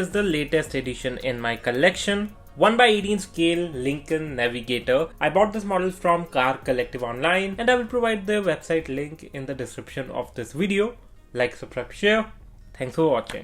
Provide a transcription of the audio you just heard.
is the latest edition in my collection. 1/18 scale Lincoln Navigator. I bought this model from Car Collective online and I will provide the website link in the description of this video. Like, subscribe, share. Thanks for watching.